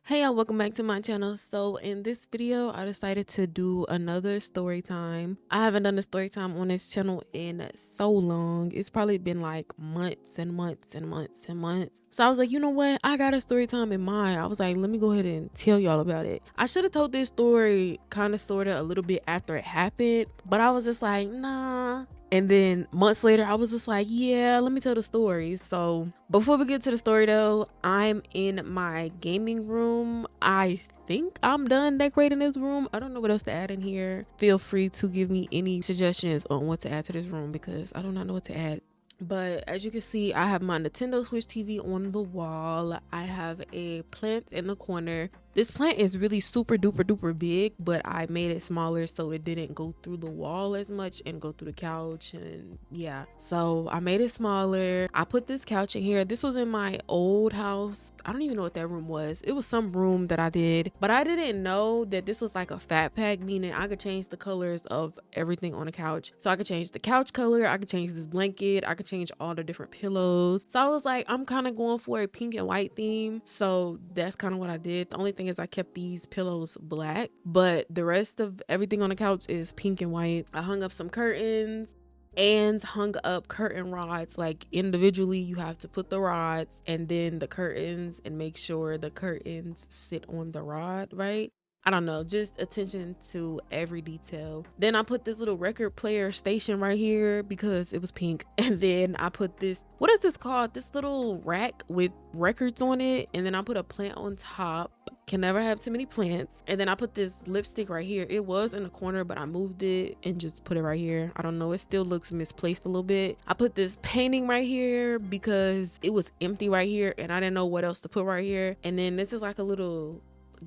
Hey y'all, welcome back to my channel. So in this video I decided to do another story time. I haven't done a story time on this channel in so long. It's probably been like months and months and months and months. So I was like, you know what, I got a story time in mind. I was like, let me go ahead and tell y'all about it. I should have told this story kind of sort of a little bit after it happened, but I was just like, nah. And then months later, I was just like, yeah, let me tell the story. So before we get to the story though, I'm in my gaming room. I think I'm done decorating this room. I don't know what else to add in here. Feel free to give me any suggestions on what to add to this room because I do not know what to add. But as you can see, I have my Nintendo Switch TV on the wall. I have a plant in the corner. This plant is really super duper duper big, but I made it smaller so it didn't go through the wall as much and go through the couch. And yeah, so I made it smaller. I put this couch in here. This was in my old house. I don't even know what that room was. It was some room that I did, but I didn't know that this was like a fat pack, meaning I could change the colors of everything on the couch. So I could change the couch color, I could change this blanket, I could change all the different pillows. So I was like, I'm kind of going for a pink and white theme. So that's kind of what I did. The only thing is I kept these pillows black, but the rest of everything on the couch is pink and white. I hung up some curtains and hung up curtain rods. Like individually you have to put the rods and then the curtains and make sure the curtains sit on the rod, right? I don't know, just attention to every detail. Then I put this little record player station right here because it was pink. And then I put this, what is this called? This little rack with records on it. And then I put a plant on top. Can never have too many plants. And then I put this lipstick right here. It was in the corner, but I moved it and just put it right here. I don't know, it still looks misplaced a little bit. I put this painting right here because it was empty right here and I didn't know what else to put right here. And then this is like a little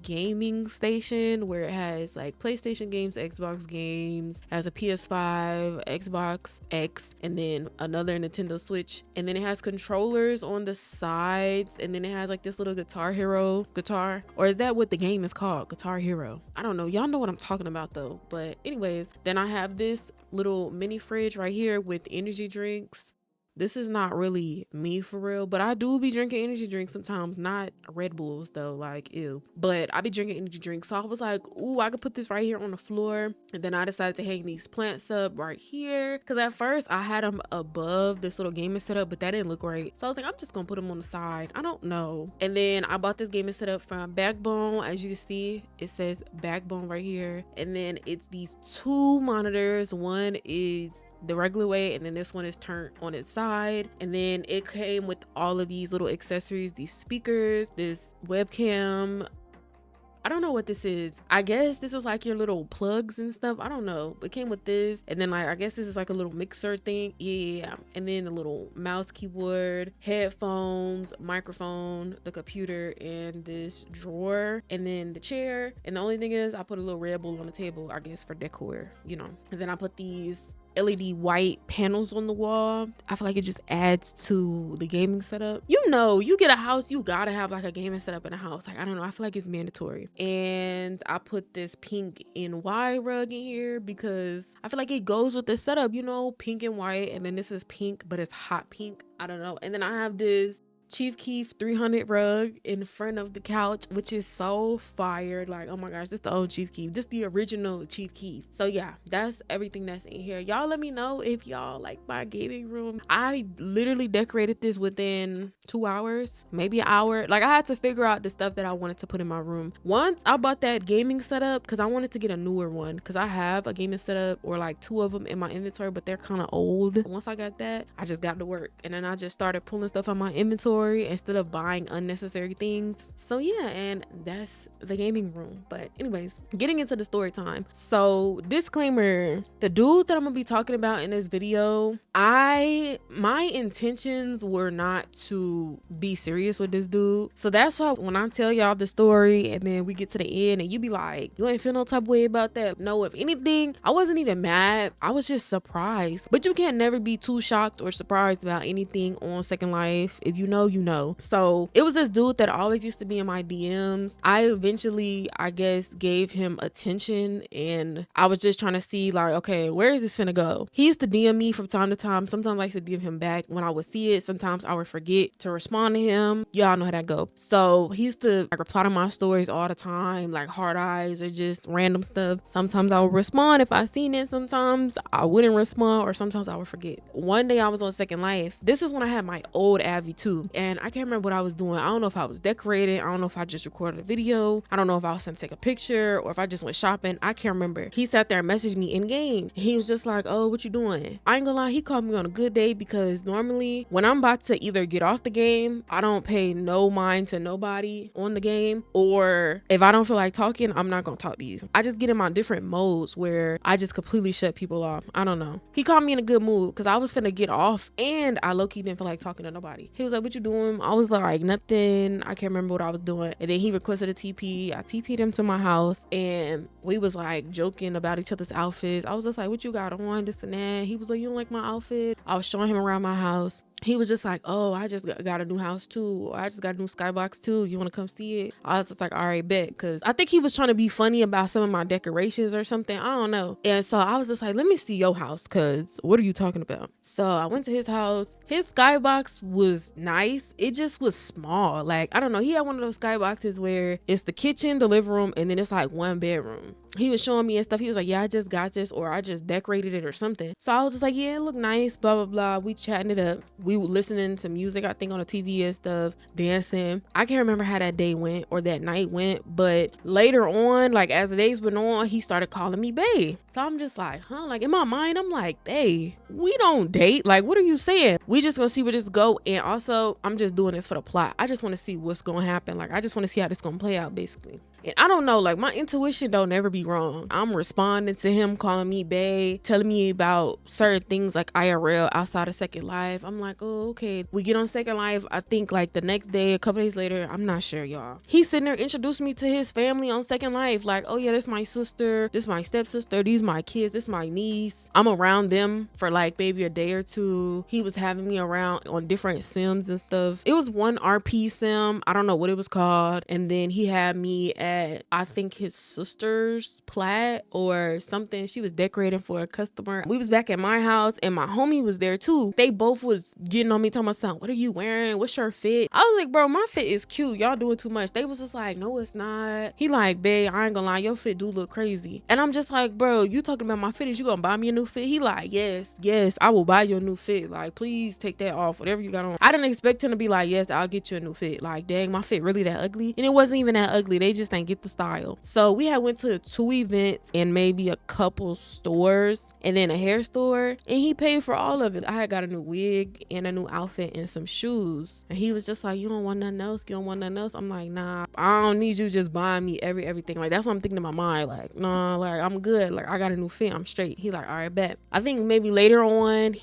gaming station where it has like PlayStation games, Xbox games, has a PS5, Xbox X, and then another Nintendo Switch, and then it has controllers on the sides, and then it has like this little Guitar Hero guitar, or is that what the game is called? Guitar Hero, I don't know. Y'all know what I'm talking about though. But anyways, then I have this little mini fridge right here with energy drinks. This is not really me for real, but I do be drinking energy drinks sometimes, not Red Bulls though, like ew. But I be drinking energy drinks. So I was like, ooh, I could put this right here on the floor. And then I decided to hang these plants up right here. Cause at first I had them above this little gaming setup, but that didn't look right. So I was like, I'm just gonna put them on the side. I don't know. And then I bought this gaming setup from Backbone. As you can see, it says Backbone right here. And then it's these two monitors. One is the regular way, and then this one is turned on its side. And then it came with all of these little accessories, these speakers, this webcam. I don't know what this is. I guess this is like your little plugs and stuff. I don't know. It came with this, and then like I guess this is like a little mixer thing. Yeah. And then the little mouse, keyboard, headphones, microphone, the computer, and this drawer, and then the chair. And the only thing is I put a little Red Bull on the table, I guess for decor, you know. And then I put these LED white panels on the wall. I feel like it just adds to the gaming setup. You know, you get a house, you gotta have like a gaming setup in a house. Like, I don't know, I feel like it's mandatory. And I put this pink and white rug in here because I feel like it goes with the setup, you know, pink and white. And then this is pink, but it's hot pink. I don't know. And then I have this Chief Keef 300 rug in front of the couch, which is so fire. Like, oh my gosh, this the old Chief Keef, this the original Chief Keef. So yeah, that's everything that's in here. Y'all let me know if y'all like my gaming room. I literally decorated this within 2 hours, maybe an hour. Like, I had to figure out the stuff that I wanted to put in my room. Once I bought that gaming setup, because I wanted to get a newer one, because I have a gaming setup or like 2 of them in my inventory, but they're kind of old. Once I got that, I just got to work, and then I just started pulling stuff on my inventory instead of buying unnecessary things. So yeah, and that's the gaming room. But anyways, getting into the story time. So disclaimer, the dude that I'm gonna be talking about in this video, my intentions were not to be serious with this dude. So that's why when I tell y'all the story and then we get to the end and you be like, you ain't feel no type of way about that. No, if anything, I wasn't even mad. I was just surprised. But you can never be too shocked or surprised about anything on Second Life. If you know, you know. So it was this dude that always used to be in my DMs. I eventually, I guess, gave him attention, and I was just trying to see like, okay, where is this finna go? He used to DM me from time to time. Sometimes I used to DM him back when I would see it. Sometimes I would forget to respond to him. Y'all know how that go. So he used to like reply to my stories all the time, like heart eyes or just random stuff. Sometimes I would respond if I seen it. Sometimes I wouldn't respond, or sometimes I would forget. One day I was on Second Life. This is when I had my old Avi too, and I can't remember what I was doing. I don't know if I was decorating. I don't know if I just recorded a video. I don't know if I was gonna take a picture or if I just went shopping. I can't remember. He sat there and messaged me in game. He was just like, oh, what you doing? I ain't gonna lie, he called me on a good day, because normally when I'm about to either get off the game, I don't pay no mind to nobody on the game, or if I don't feel like talking, I'm not gonna talk to you. I just get in my different modes where I just completely shut people off. I don't know. He called me in a good mood because I was finna get off and I low-key didn't feel like talking to nobody. He was like, what you doing? I was like, nothing. I can't remember what I was doing. And then he requested a TP. I TP'd him to my house and we was like joking about each other's outfits. I was just like, what you got on? This and that. He was like, you don't like my outfit? I was showing him around my house. He was just like, oh, I just got a new house too. Or I just got a new skybox too. You want to come see it? I was just like, all right, bet. Because I think he was trying to be funny about some of my decorations or something. I don't know. And so I was just like, let me see your house, because what are you talking about? So I went to his house. His skybox was nice. It just was small. Like, I don't know. He had one of those skyboxes where it's the kitchen, the living room, and then it's like one bedroom. He was showing me and stuff. He was like, yeah, I just got this, or I just decorated it or something. So I was just like, yeah, it looked nice, blah, blah, blah. We chatting it up. We were listening to music, I think, on the TV and stuff, dancing. I can't remember how that day went or that night went, but later on, like as the days went on, he started calling me bae. So I'm just like, huh? Like in my mind, I'm like, bae, we don't date. Like, what are you saying? We just gonna see where this go. And also, I'm just doing this for the plot. I just want to see what's gonna happen. Like, I just want to see how this gonna play out, basically. And I don't know, like my intuition don't ever be wrong. I'm responding to him calling me bae, telling me about certain things like IRL outside of Second Life. I'm like, oh, okay. We get on Second Life. I think like the next day, a couple days later, I'm not sure, y'all. He's sitting there introducing me to his family on Second Life. Like, oh yeah, this my sister. This my stepsister. These my kids. This my niece. I'm around them for like maybe a day or two. He was having me around on different sims and stuff. It was one RP sim. I don't know what it was called. And then he had me at, I think his sister's plat or something. She was decorating for a customer. We was back at my house and my homie was there too. They both was getting on me, talking about something. What are you wearing? What's your fit? I was like, bro, my fit is cute. Y'all doing too much. They was just like, no, it's not. He like, babe, I ain't gonna lie, your fit do look crazy. And I'm just like, bro, you talking about my fit? Is you gonna buy me a new fit? He like, yes, I will buy you a new fit. Like, please take that off, whatever you got on. I didn't expect him to be like, yes, I'll get you a new fit. Like, dang, my fit really that ugly? And it wasn't even that ugly. They just ain't get the style. So we had went to 2 events and maybe a couple stores and then a hair store, and he paid for all of it. I had got a new wig and a new outfit and some shoes, and he was just like, you don't want nothing else? You don't want nothing else? I'm like, nah, I don't need you just buying me everything. Like, that's what I'm thinking in my mind. Like, nah, like I'm good. Like, I got a new fit, I'm straight. He like, all right, bet. I think maybe later on,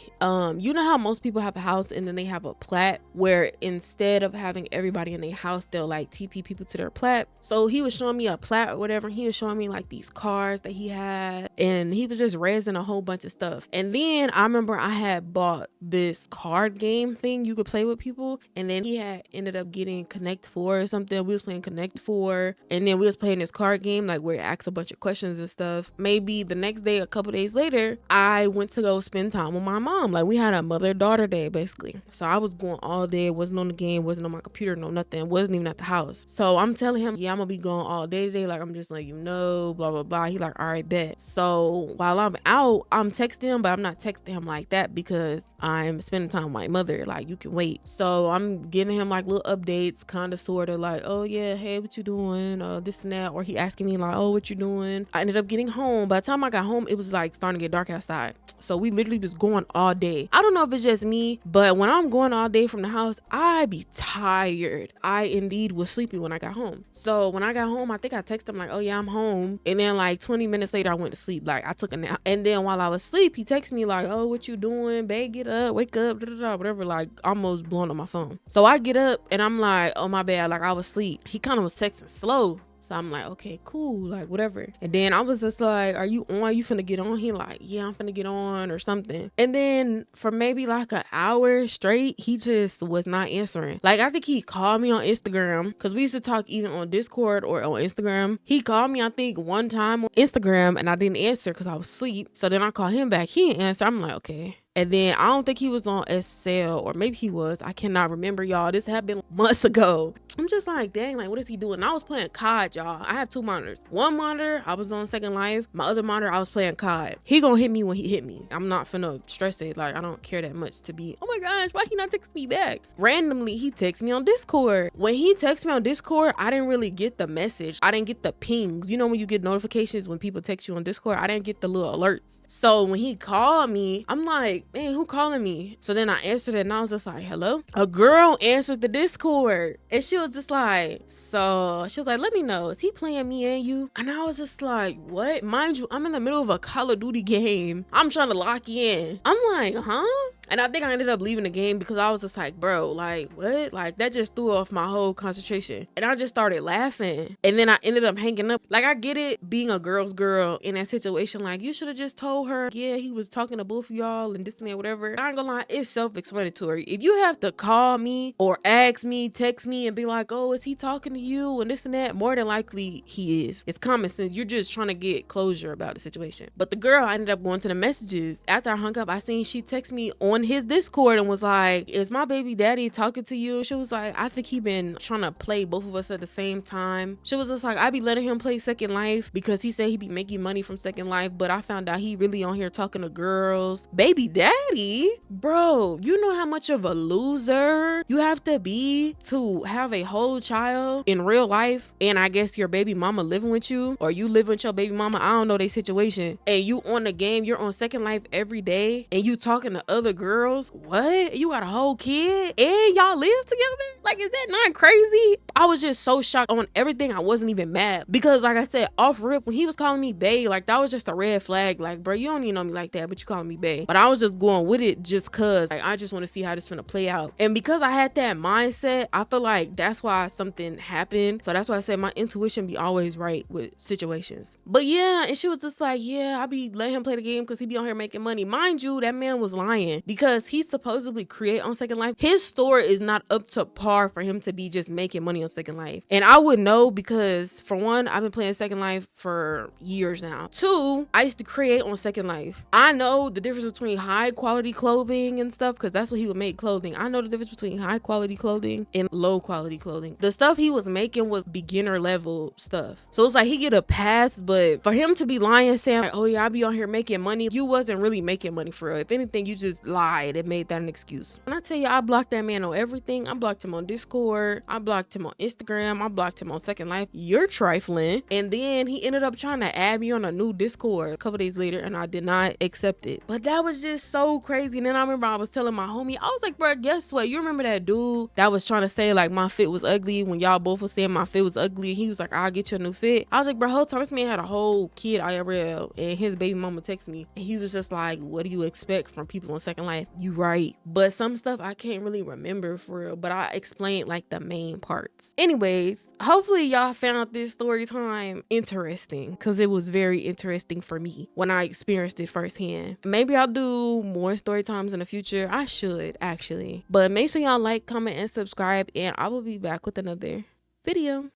you know how most people have a house and then they have a plat where instead of having everybody in their house, they'll like TP people to their plat. So he was showing me a plat or whatever. He was showing me like these cars that he had, and he was just raising a whole bunch of stuff. And then I remember I had bought this card game thing you could play with people, and then he had ended up getting Connect 4 or something. We was playing Connect 4, and then we was playing this card game like where it asks a bunch of questions and stuff. Maybe the next day, a couple days later, I went to go spend time with my mom. Like, we had a mother-daughter day basically. So I was going all day, wasn't on the game, wasn't on my computer, no nothing, wasn't even at the house. So I'm telling him, yeah, I'm gonna be going all day today. Like, I'm just like, you know, blah blah blah. He like, all right, bet. So while I'm out, I'm texting him, but I'm not texting him like that because I'm spending time with my mother. Like, you can wait. So I'm giving him like little updates, kind of sort of like, oh yeah, hey, what you doing, this and that. Or he asking me like, oh, what you doing? I ended up getting home. By the time I got home, it was like starting to get dark outside. So we literally was going all day. I don't know if it's just me, but when I'm going all day from the house, I be tired. I indeed was sleepy when I got home. So when I got home, I think I texted him like, oh yeah, I'm home. And then like 20 minutes later, I went to sleep. Like, I took a nap. And then while I was asleep, he texted me like, oh, what you doing? Babe, get up, wake up, da, da, da, whatever. Like, almost blowing on my phone. So I get up and I'm like, oh my bad, like I was asleep. He kind of was texting slow. So I'm like, okay, cool, like whatever. And then I was just like, are you on? You finna get on? He like, yeah, I'm finna get on or something. And then for maybe like an hour straight, he just was not answering. Like, I think he called me on Instagram, because we used to talk either on Discord or on Instagram. He called me, I think, one time on Instagram, and I didn't answer because I was asleep. So then I called him back. He didn't answer. I'm like, okay. And then I don't think he was on SL, or maybe he was. I cannot remember, y'all. This happened months ago. I'm just like, dang, like, what is he doing? And I was playing COD, y'all. I have 2 monitors. One monitor, I was on Second Life. My other monitor, I was playing COD. He gonna hit me when he hit me. I'm not finna stress it. Like, I don't care that much to be, oh my gosh, why he not text me back? Randomly, he texts me on Discord. When he texts me on Discord, I didn't really get the message. I didn't get the pings. You know when you get notifications when people text you on Discord? I didn't get the little alerts. So when he called me, I'm like, man, who calling me? So then I answered it, and I was just like, hello? A girl answered the Discord, and she was just like, so she was like, let me know, is he playing me and you? And I was just like, what? Mind you, I'm in the middle of a Call of Duty game. I'm trying to lock you in. I'm like, huh? And I think I ended up leaving the game because I was just like, bro, like, what? Like, that just threw off my whole concentration. And I just started laughing. And then I ended up hanging up. Like, I get it being a girl's girl in that situation. Like, you should have just told her, yeah, he was talking to both of y'all and this and that, whatever. I ain't gonna lie, it's self-explanatory. If you have to call me or ask me, text me and be like, oh, is he talking to you and this and that, more than likely he is. It's common sense. You're just trying to get closure about the situation. But the girl, I ended up going to the messages. After I hung up, I seen she text me on his Discord and was like, is my baby daddy talking to you? She was like, I think he been trying to play both of us at the same time. She was just like, I be letting him play Second Life because he said he be making money from Second Life, but I found out he really on here talking to girls. Baby daddy? Bro, you know how much of a loser you have to be to have a whole child in real life, and I guess your baby mama living with you, or you live with your baby mama, I don't know their situation, and you on the game, you're on Second Life every day, and you talking to other girls? What? You got a whole kid and y'all live together? Like, is that not crazy? I was just so shocked on everything. I wasn't even mad because, like I said, off rip, when he was calling me bae, like, that was just a red flag. Like, bro, you don't even know me like that, but you calling me bae. But I was just going with it just cause, like, I just want to see how this finna play out. And because I had that mindset, I feel like that's why something happened. So that's why I said my intuition be always right with situations. But yeah, and she was just like, yeah, I be letting him play the game because he be on here making money. Mind you, that man was lying because he supposedly create on Second Life. His store is not up to par for him to be just making money on Second Life. And I would know because, for one, I've been playing Second Life for years now. 2, I used to create on Second Life. I know the difference between high quality clothing and stuff because that's what he would make, clothing. I know the difference between high quality clothing and low quality clothing. The stuff he was making was beginner level stuff. So it's like he get a pass, but for him to be lying saying like, oh yeah, I be on here making money, you wasn't really making money for real. If anything, you just lied and made that an excuse. When I tell you I blocked that man on everything, I blocked him on Discord, I blocked him on Instagram, I blocked him on Second Life. You're trifling. And then he ended up trying to add me on a new Discord a couple days later, and I did not accept it. But that was just so crazy. And then I remember I was telling my homie, I was like, bro, guess what? You remember that dude that was trying to say like my fit was ugly when y'all both was saying my fit was ugly? He was like, I'll get you a new fit. I was like, bro, whole time this man had a whole kid IRL, and his baby mama texted me, and he was just like, what do you expect from people on Second Life? You right. But some stuff I can't really remember for real, but I explained like the main parts. Anyways, hopefully y'all found this story time interesting, because it was very interesting for me when I experienced it firsthand. Maybe I'll do more story times in the future. I should actually. But make sure y'all like, comment, and subscribe, and I will be back with another video.